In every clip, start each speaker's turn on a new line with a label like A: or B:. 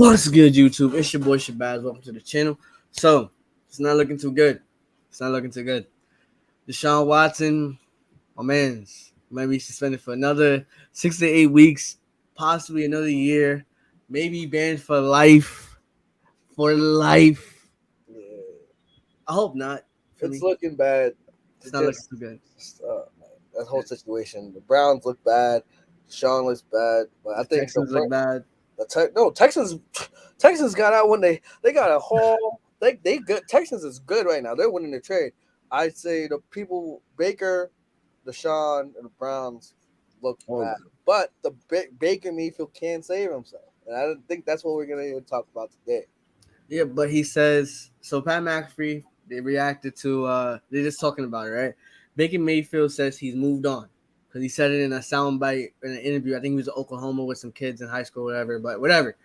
A: What's good, YouTube? It's your boy Shabazz. Welcome to the channel. So, it's not looking too good. It's not looking too good. Deshaun Watson, my man's, might be suspended for another 6 to 8 weeks, possibly another year, maybe banned for life. For life.
B: Yeah,
A: I hope not.
B: it's looking bad.
A: It's not looking too good.
B: That whole situation. The Browns look bad. Sean looks bad, but I think
A: Texans look bad.
B: Texans got out when they got a haul. They good. Texans is good right now. They're winning the trade. I'd say the people Baker, Deshaun, and the Browns look bad, but the Baker Mayfield can save himself, and I don't think that's what we're gonna even talk about today.
A: Yeah, but he says so. Pat McAfee, they reacted to. They're just talking about it, right? Baker Mayfield says he's moved on because he said it in a soundbite in an interview. I think he was in Oklahoma with some kids in high school, whatever. But whatever.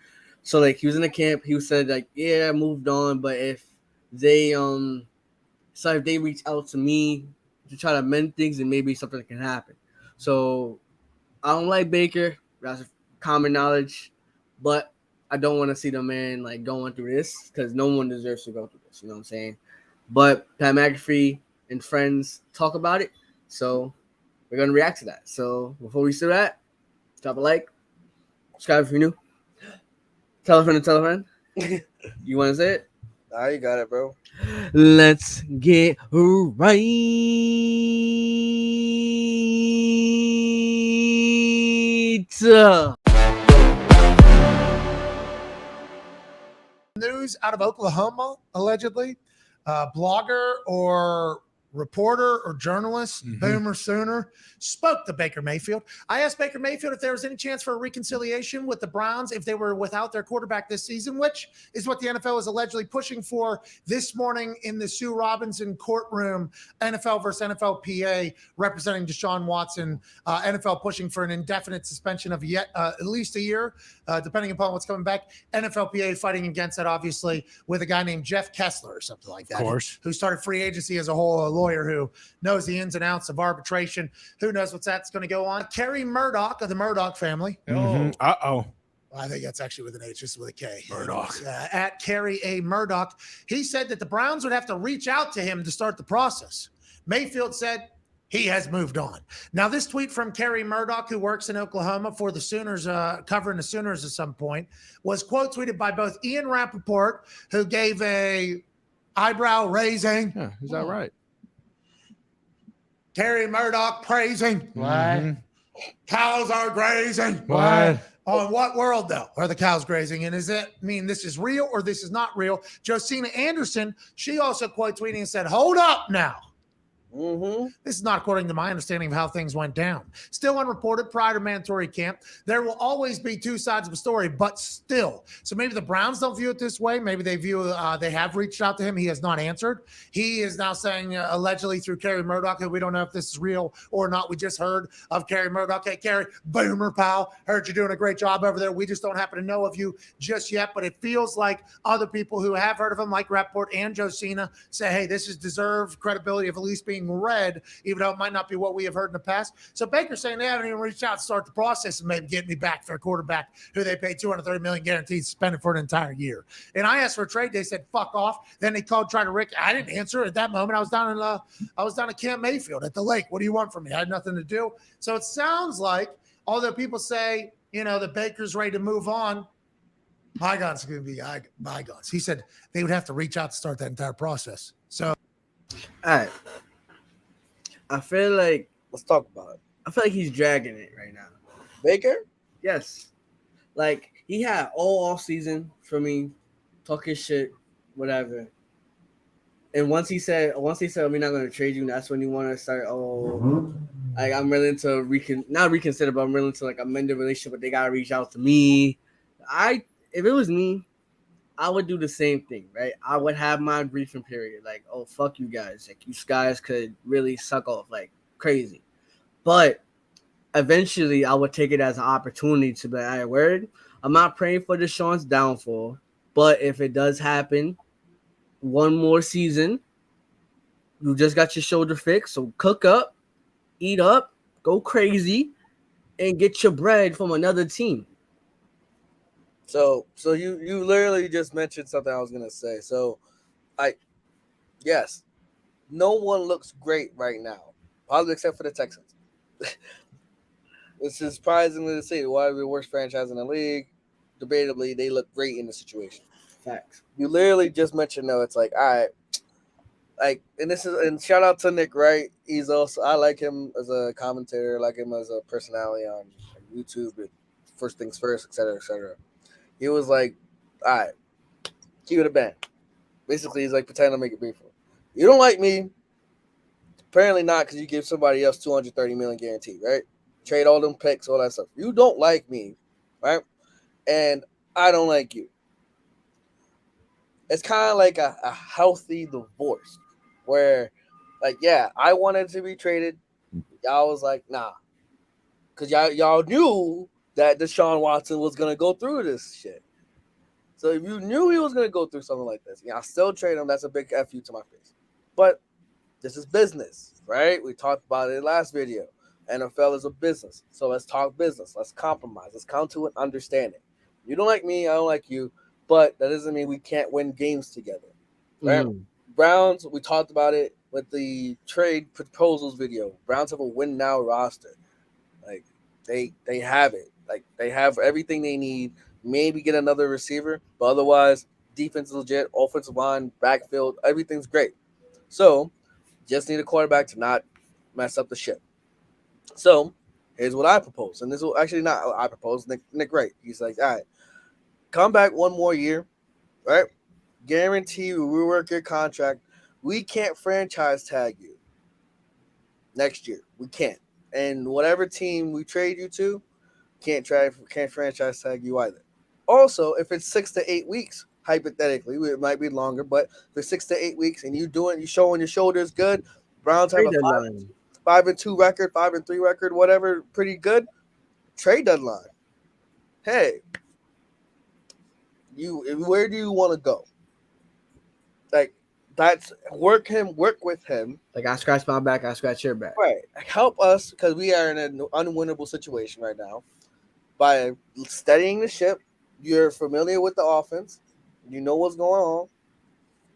A: So like he was in the camp. He said like, yeah, I moved on, but if they if they reach out to me to try to mend things, then maybe something can happen. So I don't like Baker. That's common knowledge, but I don't want to see the man like going through this because no one deserves to go through this. You know what I'm saying? But Pat McAfee and friends talk about it, so we're gonna react to that. So before we do that, drop a like, subscribe if you're new, tell a friend to tell a friend. You want to say it?
B: Nah, you got it, bro.
A: Let's get right.
C: News out of Oklahoma, allegedly. Blogger or reporter or journalist, Boomer Sooner, spoke to Baker Mayfield. I asked Baker Mayfield if there was any chance for a reconciliation with the Browns if they were without their quarterback this season, which is what the NFL is allegedly pushing for this morning in the Sue Robinson courtroom, NFL versus NFLPA, representing Deshaun Watson, NFL pushing for an indefinite suspension of yet at least a year, depending upon what's coming back. NFLPA fighting against that, obviously, with a guy named Jeff Kessler or something like that,
D: of course,
C: who started free agency as a whole, a lawyer who knows the ins and outs of arbitration. Who knows what's that's going to go on? Kerry Murdoch of the Murdoch family.
D: Uh-oh.
C: I think that's actually with an H, just with a K.
D: Murdoch.
C: At Kerry A. Murdoch. He said that the Browns would have to reach out to him to start the process. Mayfield said he has moved on. Now, this tweet from Kerry Murdoch, who works in Oklahoma for the Sooners, covering the Sooners at some point, was quote tweeted by both Ian Rappaport, who gave a eyebrow raising.
D: Yeah, is that right?
C: Kerry Murdoch praising.
D: What?
C: Cows are grazing.
D: What?
C: On what world, though, are the cows grazing? And does that mean this is real or this is not real? Josina Anderson, she also quote tweeting and said, hold up now. This is not according to my understanding of how things went down. Still unreported prior to mandatory camp. There will always be two sides of a story, but still. So maybe the Browns don't view it this way. Maybe they view they have reached out to him. He has not answered. He is now saying allegedly through Kerry Murdoch, and we don't know if this is real or not. We just heard of Kerry Murdoch. Hey, Kerry, boomer pal, heard you're doing a great job over there. We just don't happen to know of you just yet, but it feels like other people who have heard of him, like Rapport and Josina, say, hey, this is deserved credibility of at least being read, even though it might not be what we have heard in the past. So Baker's saying they haven't even reached out to start the process and maybe get me back for a quarterback who they paid $230 million guaranteed suspended for an entire year. And I asked for a trade. They said, fuck off. Then they called, tried to Rick. I didn't answer at that moment. I was down at Camp Mayfield at the lake. What do you want from me? I had nothing to do. So it sounds like, although people say, the Baker's ready to move on, bygones are going to be bygones. He said they would have to reach out to start that entire process. So,
A: all right. I feel like
B: Let's talk about it.
A: I feel like he's dragging it right now.
B: Baker?
A: Yes. Like he had all off season for me, talking shit, whatever. And once he said we're not gonna trade you, that's when you want to start, like I'm willing to not reconsider, but I'm willing to like amend the relationship, but they gotta reach out to me. If it was me, I would do the same thing, right? I would have my briefing period, like, oh, fuck you guys. Like, you guys could really suck off like crazy. But eventually, I would take it as an opportunity to be like, all right, word, I'm not praying for Deshaun's downfall, but if it does happen, one more season, you just got your shoulder fixed, so cook up, eat up, go crazy, and get your bread from another team.
B: So you literally just mentioned something I was gonna say. So yes, no one looks great right now, probably except for the Texans. It's surprisingly to say why we're the worst franchise in the league. Debatably, they look great in the situation.
A: Facts.
B: You literally just mentioned though, it's like, all right, and this is, and shout out to Nick Wright. He's also, I like him as a commentator, I like him as a personality on YouTube. And First things first, etc., etc. He was like, all right, keep it a band. Basically, he's like, pretend to make it brief. You don't like me, apparently not, because you give somebody else 230 million guaranteed, right? Trade all them picks, all that stuff. You don't like me, right? And I don't like you. It's kind of like a healthy divorce where, like, yeah, I wanted to be traded. Y'all was like, nah. Because y'all knew that Deshaun Watson was going to go through this shit. So if you knew he was going to go through something like this, I still trade him. That's a big F you to my face. But this is business, right? We talked about it in the last video. NFL is a business. So let's talk business. Let's compromise. Let's come to an understanding. You don't like me, I don't like you, but that doesn't mean we can't win games together. Right? Browns, we talked about it with the trade proposals video. Browns have a win now roster. Like they have it. Like they have everything they need. Maybe get another receiver, but otherwise, defense is legit, offensive line, backfield, everything's great. So just need a quarterback to not mess up the ship. So here's what I propose, and this will actually not I propose. Nick Wright. He's like, all right, come back one more year, right? Guarantee you rework your contract. We can't franchise tag you next year. We can't. And whatever team we trade you to, can't franchise tag you either. Also, if it's 6 to 8 weeks, hypothetically, it might be longer, but for 6 to 8 weeks, and you showing your shoulders good, Browns have a 5-2 record, 5-3 record, whatever, pretty good. Trade deadline. Hey, where do you want to go? Like, that's work with him.
A: Like, I scratch my back, I scratch your back.
B: Right. Help us, because we are in an unwinnable situation right now. By studying the ship, you're familiar with the offense, you know what's going on,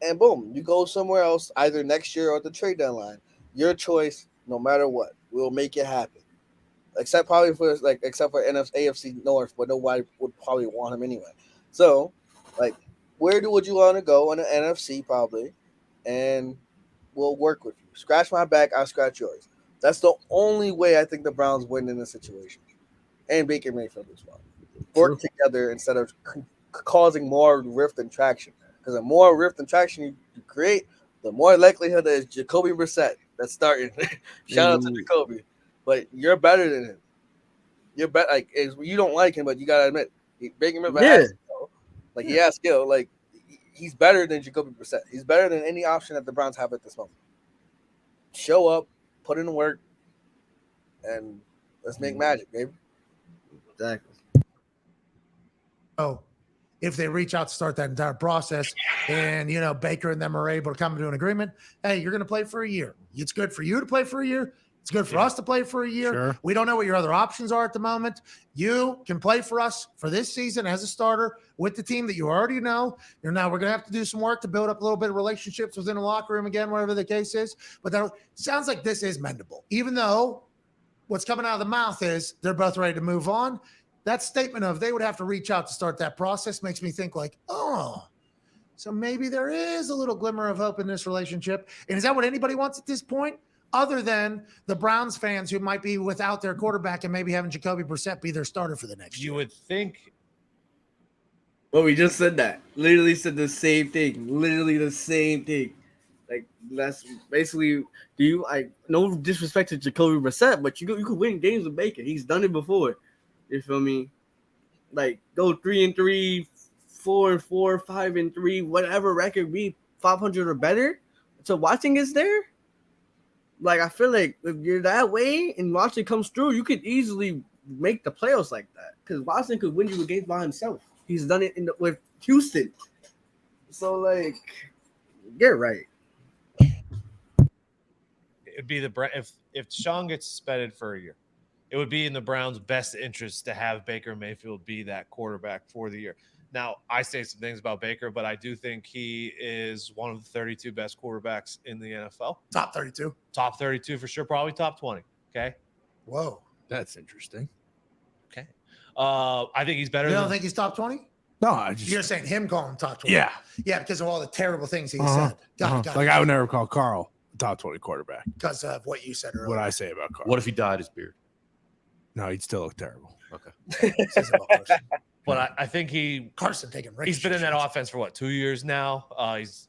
B: and boom, you go somewhere else, either next year or at the trade deadline. Your choice, no matter what. We'll make it happen. Except for AFC North, but nobody would probably want him anyway. So, like, where would you want to go in the NFC probably? And we'll work with you. Scratch my back, I'll scratch yours. That's the only way I think the Browns win in this situation. And Baker Mayfield as well. Work together instead of causing more rift and traction. Because the more rift and traction you create, the more likelihood that it's Jacoby Brissett that's starting. Shout out to Jacoby. But you're better than him. You're better. Like, you don't like him, but you gotta admit, Baker Mayfield has skill. Like, he has skill. Like, he's better than Jacoby Brissett. He's better than any option that the Browns have at this moment. Show up, put in the work, and let's make magic, baby.
A: Exactly.
C: Oh, if they reach out to start that entire process and, Baker and them are able to come to an agreement, hey, you're going to play for a year. It's good for you to play for a year. It's good for us to play for a year.
D: Sure.
C: We don't know what your other options are at the moment. You can play for us for this season as a starter with the team that you already know. We're going to have to do some work to build up a little bit of relationships within the locker room again, whatever the case is. But that sounds like this is mendable, even though what's coming out of the mouth is they're both ready to move on. That statement of they would have to reach out to start that process makes me think like, oh, so maybe there is a little glimmer of hope in this relationship. And is that what anybody wants at this point? Other than the Browns fans who might be without their quarterback and maybe having Jacoby Brissett be their starter for the next year.
E: You would think.
A: Well, we just said that. Literally said the same thing. Literally the same thing. Like, that's basically, no disrespect to Jacoby Brissett, but you could win games with Baker. He's done it before. You feel me? Like, go 3-3, 4-4, 5-3, whatever record be 500 or better. So Watson is there. Like, I feel like if you're that way and Watson comes through, you could easily make the playoffs like that. Because Watson could win you a game by himself. He's done it with Houston. So, like, get right.
E: It'd be if Sean gets suspended for a year, it would be in the Browns' best interest to have Baker Mayfield be that quarterback for the year. Now, I say some things about Baker, but I do think he is one of the 32 best quarterbacks in the NFL.
C: Top 32.
E: Top 32 for sure, probably top 20. Okay.
C: Whoa.
D: That's interesting.
E: Okay. I think he's better
C: You
E: than
C: don't think he's top 20?
D: No, I just.
C: You're saying him calling him top 20.
D: Yeah.
C: Yeah, because of all the terrible things he
D: Uh-huh.
C: said. Got it.
D: Like I would never call Carl a top 20 quarterback.
C: Because of what you said earlier.
D: What I say about Carl.
F: What if he dyed his beard?
D: No, he'd still look terrible.
F: Okay.
C: This is about Carson.
E: But I think
C: Carson taking
E: he's been in that
C: shots.
E: offense for what, 2 years now.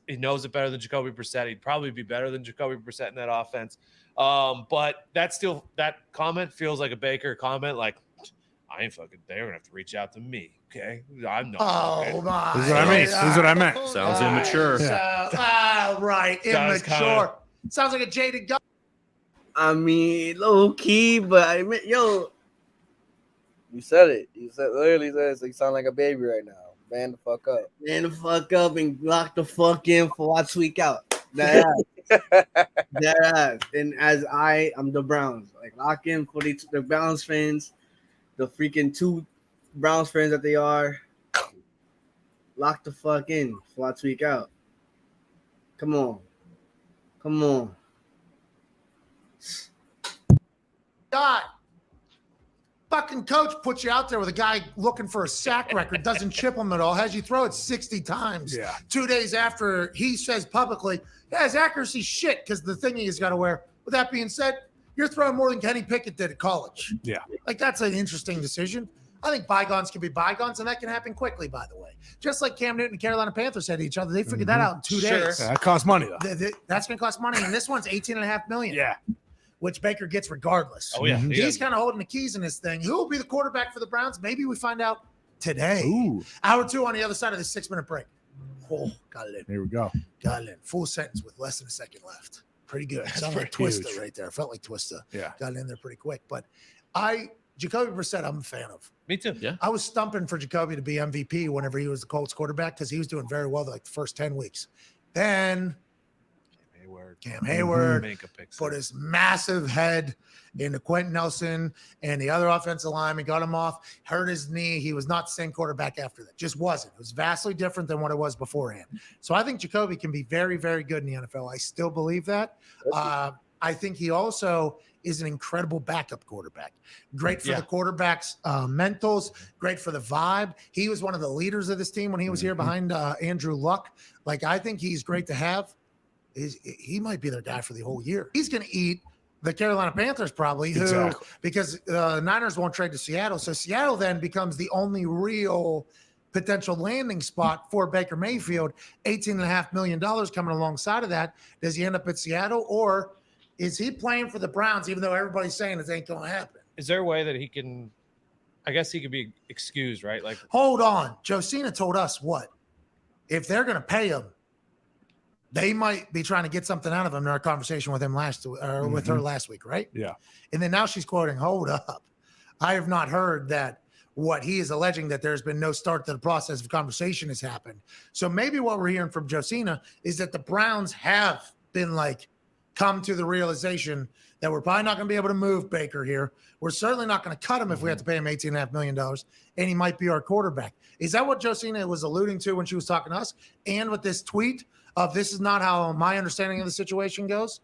E: He knows it better than Jacoby Brissett. He'd probably be better than Jacoby Brissett in that offense. But that comment feels like a Baker comment. Like, I ain't fucking. They're gonna have to reach out to me. Okay, I'm not.
C: Oh my!
D: This is what I mean. This is what I meant.
F: Sounds immature.
C: Right,
E: Sounds
C: immature. Sounds like a jaded guy.
A: I mean, low key, but I mean, yo,
B: You said it. You said literally says you sound like a baby right now. Man the fuck up.
A: man, the fuck up and lock the fuck in before I tweak out. That ass. And as I'm the Browns, like lock in for the Browns fans, the freaking 2 Browns fans that they are. Lock the fuck in before I tweak out. Come on.
C: God. Fucking coach puts you out there with a guy looking for a sack record, doesn't chip him at all, has you throw it 60 times.
D: Yeah.
C: 2 days after he says publicly, yeah, his accuracy shit because the thing he's got to wear. With that being said, you're throwing more than Kenny Pickett did at college.
D: Yeah.
C: Like, that's an interesting decision. I think bygones can be bygones, and that can happen quickly, by the way. Just like Cam Newton and Carolina Panthers said to each other, they figured that out in 2 days.
D: Yeah, that costs money, though.
C: That's going to cost money, and this one's $18.5 million.
D: Yeah.
C: Which Baker gets regardless.
E: Oh yeah,
C: He's kind of holding the keys in this thing. Who will be the quarterback for the Browns? Maybe we find out today.
D: Ooh.
C: Hour 2 on the other side of this 6-minute break. Oh, got it in.
D: Here we go.
C: Got it in. Full sentence with less than a second left. Pretty good. Sounded like
D: pretty
C: Twista
D: huge.
C: right there. Felt like Twista.
D: Yeah.
C: Got it in there pretty quick. But Jacoby Brissett, I'm a fan of.
E: Me too.
F: Yeah.
C: I was stumping for Jacoby to be MVP whenever he was the Colts quarterback because he was doing very well like the first 10 weeks. Then Cam Hayward put his massive head into Quentin Nelson and the other offensive lineman, got him off, hurt his knee. He was not the same quarterback after that. Just wasn't. It was vastly different than what it was beforehand. So I think Jacoby can be very, very good in the NFL. I still believe that. I think he also is an incredible backup quarterback. Great for the quarterback's mentals, great for the vibe. He was one of the leaders of this team when he was here behind Andrew Luck. Like, I think he's great to have. He might be their guy for the whole year. He's going to eat the Carolina Panthers probably, because Niners won't trade to Seattle. So Seattle then becomes the only real potential landing spot for Baker Mayfield. $18.5 million coming alongside of that. Does he end up at Seattle, or is he playing for the Browns, even though everybody's saying it ain't going to happen?
E: Is there a way that he can? I guess he could be excused, right? Like,
C: hold on. Josina told us what? If they're going to pay him, they might be trying to get something out of him in our conversation with him with her last week, right?
D: Yeah.
C: And then now she's quoting, hold up. I have not heard that what he is alleging that there's been no start to the process of conversation has happened. So maybe what we're hearing from Josina is that the Browns have been like, come to the realization that we're probably not going to be able to move Baker here. We're certainly not going to cut him if we have to pay him $18.5 million, and he might be our quarterback. Is that what Josina was alluding to when she was talking to us? And with this tweet of this is not how my understanding of the situation goes,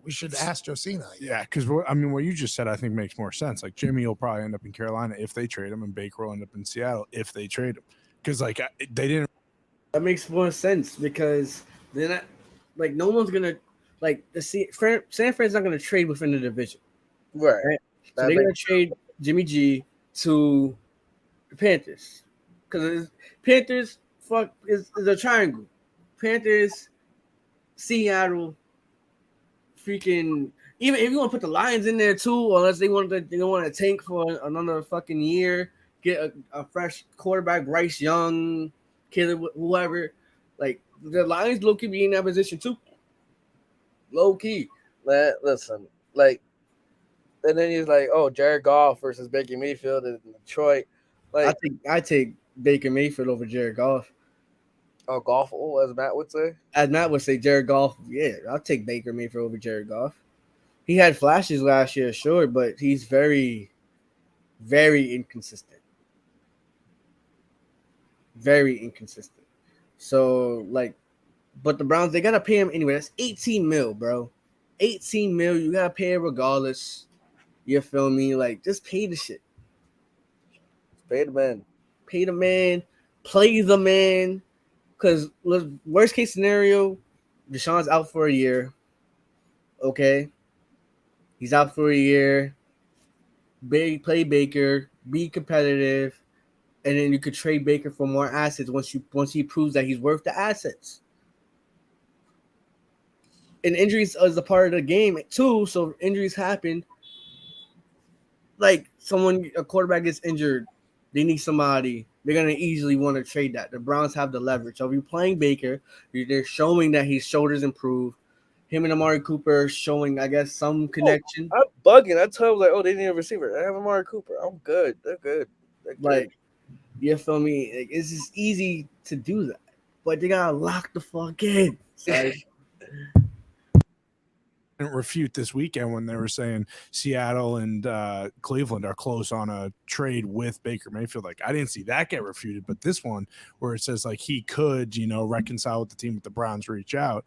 C: we should ask Josina.
D: Yeah, because what you just said I think makes more sense. Like Jimmy will probably end up in Carolina if they trade him, and Baker will end up in Seattle if they trade him. Because like they didn't.
A: That makes more sense because they're not like no one's gonna like San Fran's not gonna trade within the division,
B: right?
A: So they're gonna trade Jimmy G to the Panthers because Panthers is a triangle. Panthers, Seattle, freaking. Even if you want to put the Lions in there too, unless they want to tank for another fucking year, get a fresh quarterback, Bryce Young, Caleb, whoever. Like the Lions, low key be in that position too. Low key,
B: man. Listen, like, and then he's like, "Oh, Jared Goff versus Baker Mayfield in Detroit." Like,
A: I take Baker Mayfield over Jared Goff.
B: Oh, Goff, as Matt would say.
A: As Matt would say, Jared Goff. Yeah, I'll take Baker Mayfield over Jared Goff. he had flashes last year, sure, but he's very, very inconsistent. Very inconsistent. So, like, but the Browns, they got to pay him anyway. That's 18 mil, bro. 18 mil. You got to pay it regardless. You feel me? Like, just pay the shit.
B: Pay the man.
A: Pay the man. Play the man. Because, worst case scenario, Deshaun's out for a year. Okay? He's out for a year. Play Baker. Be competitive. And then you could trade Baker for more assets once he proves that he's worth the assets. And injuries is a part of the game too. So injuries happen. Like a quarterback gets injured, they need somebody. They're gonna easily want to trade that. The Browns have the leverage. So if you're playing Baker, they're showing that his shoulders improved. Him and Amari Cooper showing, I guess, some connection.
B: I'm bugging. I told him like, oh, they need a receiver. I have Amari Cooper. I'm good. They're good.
A: Like, you feel me? Like, it's just easy to do that, but they gotta lock the fuck in. Sorry.
D: Refute this weekend when they were saying Seattle and Cleveland are close on a trade with Baker Mayfield. Like, I didn't see that get refuted, but this one where it says like he could, reconcile with the team with the Browns, reach out.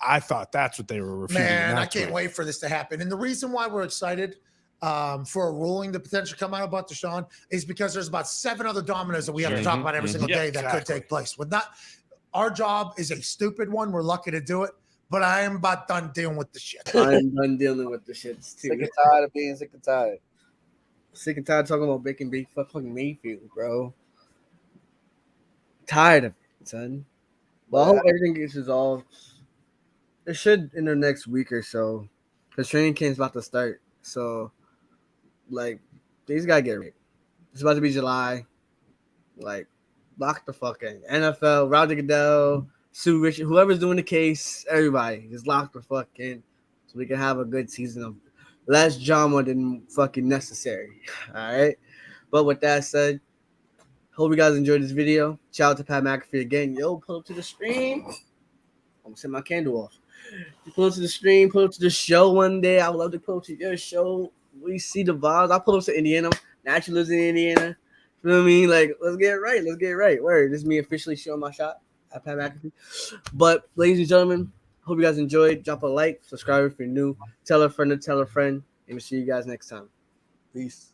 D: I thought that's what they were refuting.
C: Man, I can't wait for this to happen. And the reason why we're excited for a ruling to potentially come out about Deshaun is because there's about 7 other dominoes that we have to talk about every single day that could take place. Our job is a stupid one. We're lucky to do it. But I am about done dealing with the shit.
A: I am done dealing with the shit too.
B: Sick and tired of being sick and tired.
A: Sick and tired talking about Baker fucking Mayfield, bro. Tired of it, son. Well, I hope everything gets resolved. It should in the next week or so. Because training camp's about to start. So, like, these gotta get ready. It's about to be July. Like, lock the fuck in. NFL, Roger Goodell, Sue Richard, whoever's doing the case, everybody, just lock the fuck in so we can have a good season of less drama than fucking necessary. All right. But with that said, hope you guys enjoyed this video. Shout out to Pat McAfee again. Yo, pull up to the stream. I'm gonna set my candle off. Pull up to the stream, pull up to the show one day. I would love to pull up to your show. We see the vibes. I'll pull up to Indiana. Naturally lives in Indiana. You know what I mean? Like, let's get it right. Let's get it right. Word. This is me officially showing my shot at Pat McAfee. But, ladies and gentlemen, hope you guys enjoyed. Drop a like, subscribe if you're new. Tell a friend to tell a friend. And we'll see you guys next time. Peace.